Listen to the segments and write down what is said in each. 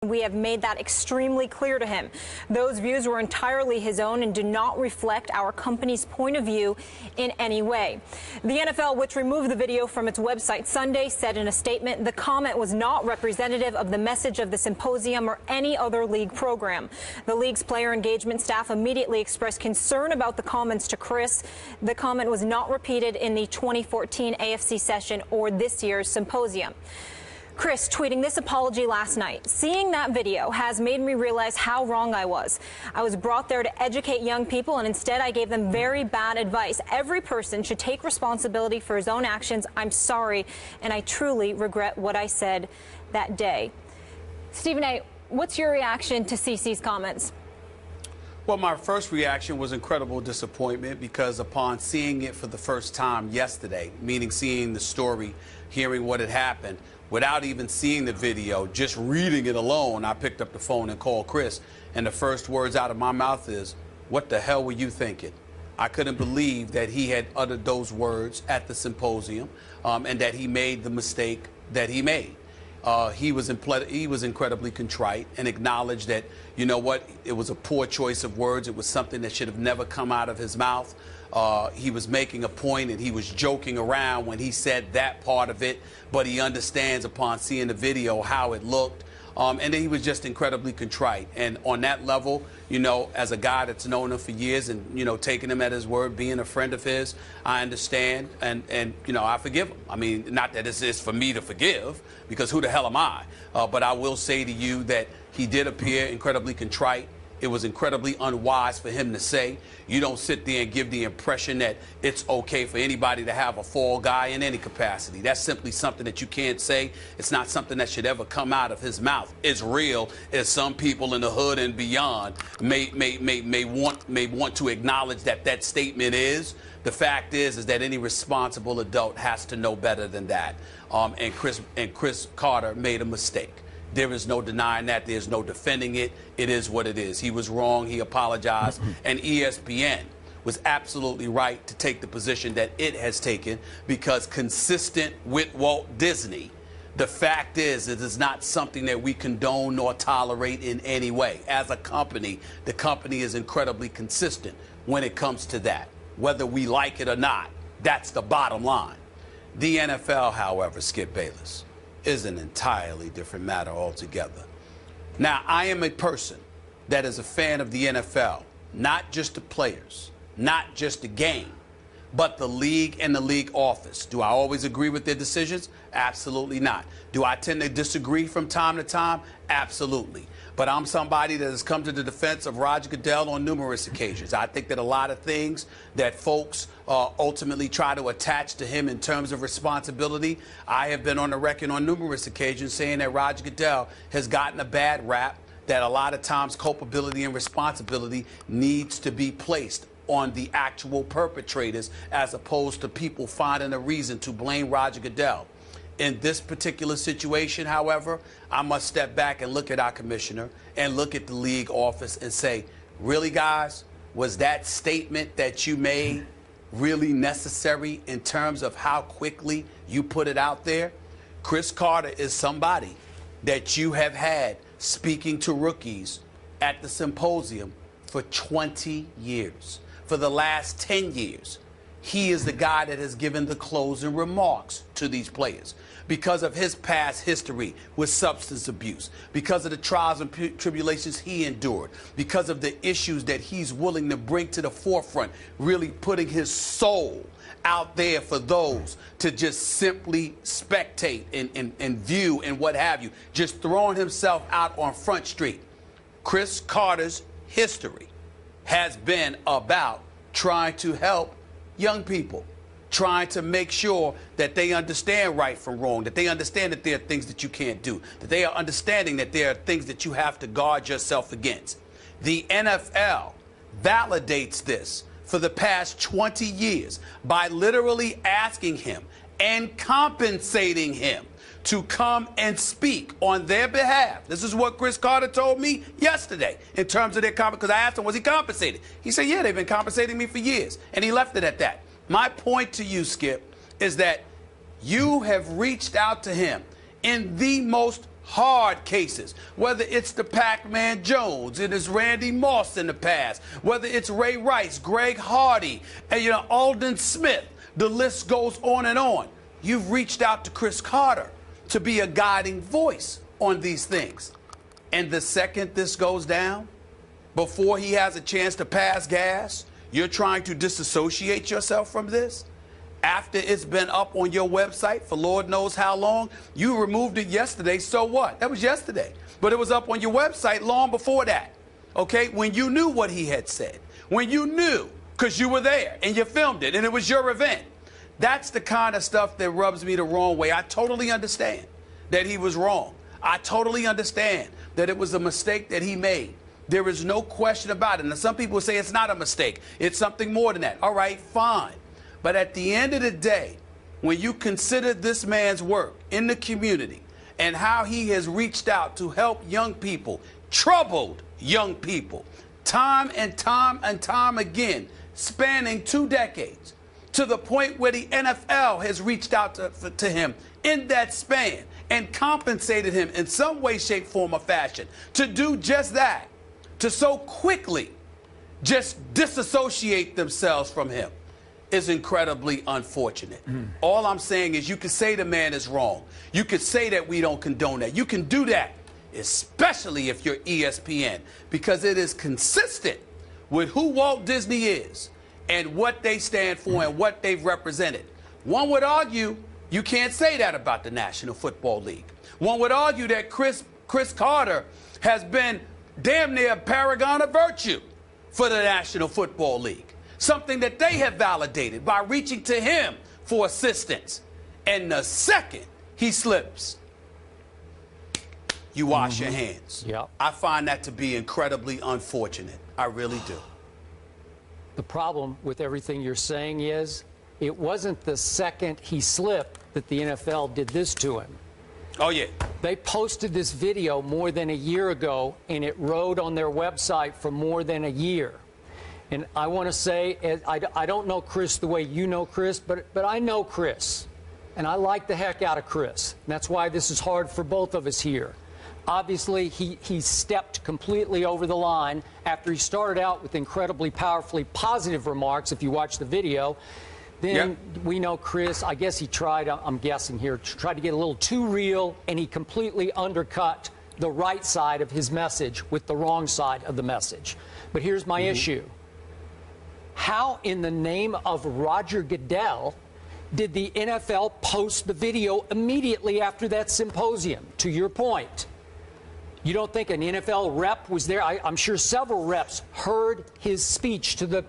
We have made that extremely clear to him. Those views were entirely his own and do not reflect our company's point of view in any way. The NFL, which removed the video from its website Sunday, said in a statement the comment was not representative of the message of the symposium or any other league program. The league's player engagement staff immediately expressed concern about the comments to Cris. The comment was not repeated in the 2014 AFC session or this year's symposium. Cris tweeting this apology last night. Seeing that video has made me realize how wrong I was. I was brought there to educate young people, and instead I gave them very bad advice. Every person should take responsibility for his own actions. I'm sorry, and I truly regret what I said that day. Stephen A., what's your reaction to CC's comments? Well, my first reaction was incredible disappointment because upon seeing it for the first time yesterday, meaning seeing the story, hearing what had happened, without even seeing the video, just reading it alone, I picked up the phone and called Cris, and the first words out of my mouth is, "What the hell were you thinking?" I couldn't believe that he had uttered those words at the symposium and that he made the mistake that he made. He was incredibly contrite and acknowledged that, you know what, it was a poor choice of words. It was something that should have never come out of his mouth. He was making a point and he was joking around when he said that part of it, but he understands upon seeing the video how it looked. And then he was just incredibly contrite. And on that level, you know, as a guy that's known him for years and, you know, taking him at his word, being a friend of his, I understand. And you know, I forgive him. I mean, not that this is for me to forgive, because who the hell am I? But I will say to you that he did appear incredibly contrite. It was incredibly unwise for him to say. You don't sit there and give the impression that it's okay for anybody to have a fall guy in any capacity. That's simply something that you can't say. It's not something that should ever come out of his mouth. It's real, as some people in the hood and beyond may want to acknowledge that that statement is. The fact is that any responsible adult has to know better than that. And Cris Carter made a mistake. There is no denying that. There's no defending it. It is what it is. He was wrong. He apologized. And ESPN was absolutely right to take the position that it has taken, because consistent with Walt Disney, the fact is it is not something that we condone nor tolerate in any way. As a company, the company is incredibly consistent when it comes to that, whether we like it or not. That's the bottom line. The NFL, however, Skip Bayless, is an entirely different matter altogether. Now, I am a person that is a fan of the NFL, not just the players, not just the game, but the league and the league office. Do I always agree with their decisions? Absolutely not. Do I tend to disagree from time to time? Absolutely. But I'm somebody that has come to the defense of Roger Goodell on numerous occasions. I think that a lot of things that folks ultimately try to attach to him in terms of responsibility, I have been on the record on numerous occasions saying that Roger Goodell has gotten a bad rap, that a lot of times culpability and responsibility needs to be placed on the actual perpetrators as opposed to people finding a reason to blame Roger Goodell. In this particular situation, however, I must step back and look at our commissioner and look at the league office and say, really, guys, was that statement that you made really necessary in terms of how quickly you put it out there? Cris Carter is somebody that you have had speaking to rookies at the symposium for 20 years. For the last 10 years, he is the guy that has given the closing remarks to these players because of his past history with substance abuse, because of the trials and tribulations he endured, because of the issues that he's willing to bring to the forefront, really putting his soul out there for those to just simply spectate and view and what have you, just throwing himself out on Front Street. Cris Carter's history has been about trying to help young people, trying to make sure that they understand right from wrong, that they understand that there are things that you can't do, that they are understanding that there are things that you have to guard yourself against. The NFL validates this for the past 20 years by literally asking him and compensating him to come and speak on their behalf. This is what Cris Carter told me yesterday in terms of their compensation, because I asked him, was he compensated? He said, yeah, they've been compensating me for years, and he left it at that. My point to you, Skip, is that you have reached out to him in the most hard cases, whether it's the Pac-Man Jones, it is Randy Moss in the past, whether it's Ray Rice, Greg Hardy, and Alden Smith, the list goes on and on. You've reached out to Cris Carter to be a guiding voice on these things. And the second this goes down, before he has a chance to pass gas, you're trying to disassociate yourself from this? After it's been up on your website for Lord knows how long, you removed it yesterday, so what? That was yesterday. But it was up on your website long before that, okay? When you knew what he had said, when you knew, because you were there and you filmed it and it was your event. That's the kind of stuff that rubs me the wrong way. I totally understand that he was wrong. I totally understand that it was a mistake that he made. There is no question about it. Now, some people say it's not a mistake. It's something more than that. All right, fine. But at the end of the day, when you consider this man's work in the community and how he has reached out to help young people, troubled young people, time and time and time again, spanning 2 decades, to the point where the NFL has reached out to him in that span and compensated him in some way, shape, form, or fashion to do just that, to so quickly just disassociate themselves from him, is incredibly unfortunate. All I'm saying is you can say the man is wrong. You could say that we don't condone that. You can do that, especially if you're ESPN, because it is consistent with who Walt Disney is and what they stand for and what they've represented. One would argue you can't say that about the National Football League. One would argue that Cris Carter has been damn near a paragon of virtue for the National Football League, something that they have validated by reaching to him for assistance. And the second he slips, you wash your hands. Yep. I find that to be incredibly unfortunate. I really do. The problem with everything you're saying is it wasn't the second he slipped that the NFL did this to him. Oh, yeah. They posted this video more than a year ago, and it rode on their website for more than a year. And I want to say, I don't know Cris the way you know Cris, but I know Cris. And I like the heck out of Cris. And that's why this is hard for both of us here. Obviously, he stepped completely over the line after he started out with incredibly powerfully positive remarks, if you watch the video. Then we know Cris, I guess he tried, I'm guessing here, tried to get a little too real, and he completely undercut the right side of his message with the wrong side of the message. But here's my issue. How in the name of Roger Goodell did the NFL post the video immediately after that symposium? To your point, you don't think an NFL rep was there? I'm sure several reps heard his speech to the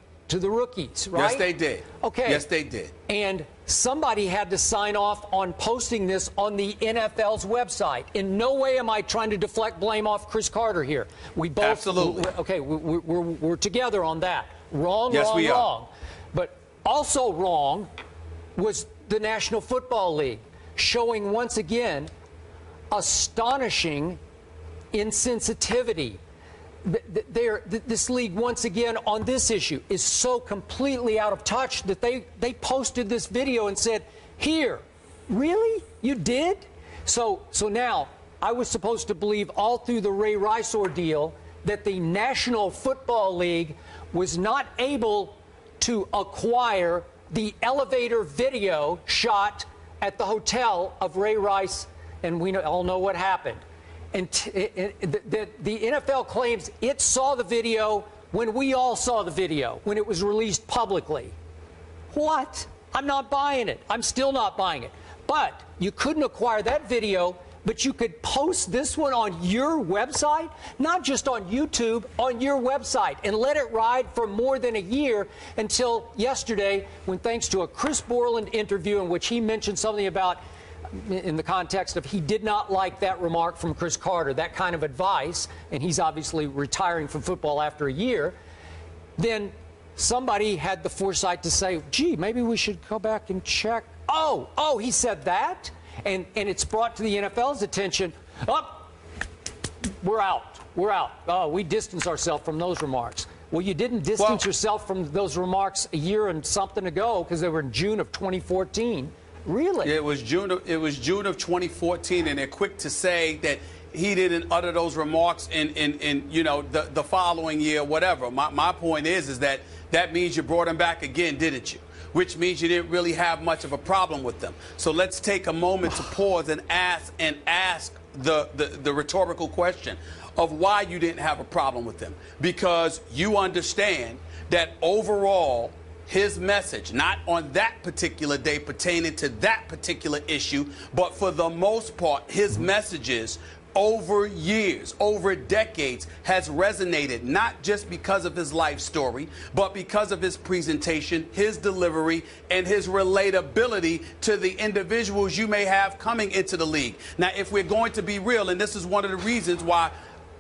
rookies, right? Yes, they did. Okay. Yes, they did. And somebody had to sign off on posting this on the NFL's website. In no way am I trying to deflect blame off Cris Carter here. We both, absolutely. Okay, we're together on that. Wrong, yes, wrong, wrong. But also wrong was the National Football League showing once again astonishing insensitivity. This league, once again, on this issue, is so completely out of touch that they posted this video and said, here, really? You did? So now, I was supposed to believe all through the Ray Rice ordeal that the National Football League was not able to acquire the elevator video shot at the hotel of Ray Rice, and we all know what happened. And the NFL claims it saw the video when we all saw the video, when it was released publicly. What? I'm not buying it. I'm still not buying it. But you couldn't acquire that video, but you could post this one on your website, not just on YouTube, on your website, and let it ride for more than a year until yesterday, when thanks to a Chris Borland interview in which he mentioned something about, in the context of he did not like that remark from Cris Carter, that kind of advice, and he's obviously retiring from football after a year, then somebody had the foresight to say, gee, maybe we should go back and check. Oh, he said that? And it's brought to the NFL's attention, we're out. Oh, we distance ourselves from those remarks. Well, you didn't distance yourself from those remarks a year and something ago because they were in June of 2014. Really? It was June of 2014, and they're quick to say that he didn't utter those remarks in you know, the following year, whatever. My point is that means you brought him back again, didn't you? Which means you didn't really have much of a problem with them. So let's take a moment to pause and ask the rhetorical question of why you didn't have a problem with them. Because you understand that overall, his message, not on that particular day pertaining to that particular issue, but for the most part, his messages over years, over decades, has resonated, not just because of his life story, but because of his presentation, his delivery, and his relatability to the individuals you may have coming into the league. Now, if we're going to be real, and this is one of the reasons why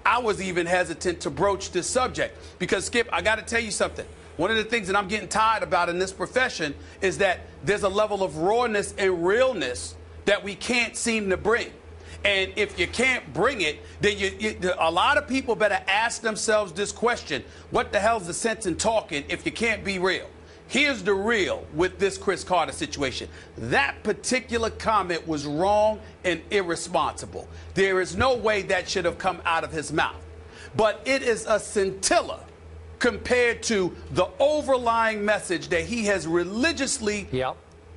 I was even hesitant to broach this subject, because, Skip, I got to tell you something. One of the things that I'm getting tired about in this profession is that there's a level of rawness and realness that we can't seem to bring. And if you can't bring it, then a lot of people better ask themselves this question: what the hell's the sense in talking if you can't be real? Here's the real with this Cris Carter situation. That particular comment was wrong and irresponsible. There is no way that should have come out of his mouth. But it is a scintilla compared to the overlying message that he has religiously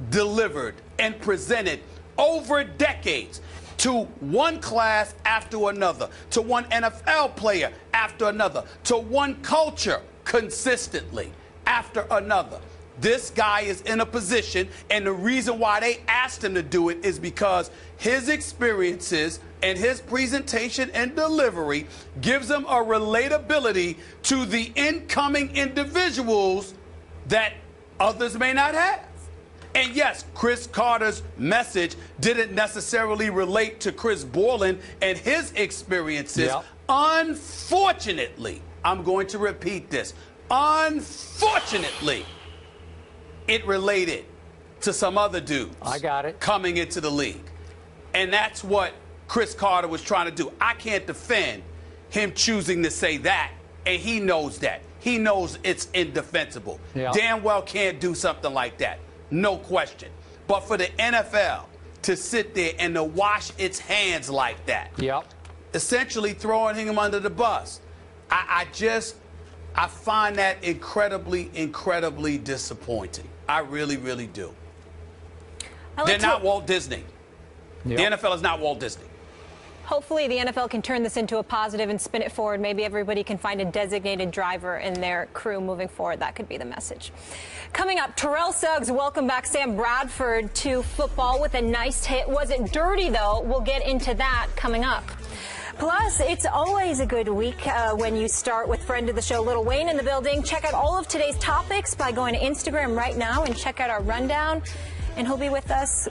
delivered and presented over decades, to one class after another, to one NFL player after another, to one culture consistently after another. This guy is in a position, and the reason why they asked him to do it is because his experiences and his presentation and delivery gives him a relatability to the incoming individuals that others may not have. And yes, Cris Carter's message didn't necessarily relate to Chris Borland and his experiences. Unfortunately, I'm going to repeat this. Unfortunately, it related to some other dudes. I got it. Coming into the league. And that's what Cris Carter was trying to do. I can't defend him choosing to say that, and he knows that. He knows it's indefensible. Damn well can't do something like that. No question. But for the NFL to sit there and to wash its hands like that, essentially throwing him under the bus, I find that incredibly, incredibly disappointing. I really, really do. They're not Walt Disney. The NFL is not Walt Disney. Hopefully the NFL can turn this into a positive and spin it forward. Maybe everybody can find a designated driver in their crew moving forward. That could be the message. Coming up, Terrell Suggs welcomed back Sam Bradford to football with a nice hit. Was it dirty, though? We'll get into that coming up. Plus, it's always a good week when you start with friend of the show, Lil Wayne, in the building. Check out all of today's topics by going to Instagram right now and check out our rundown. And he'll be with us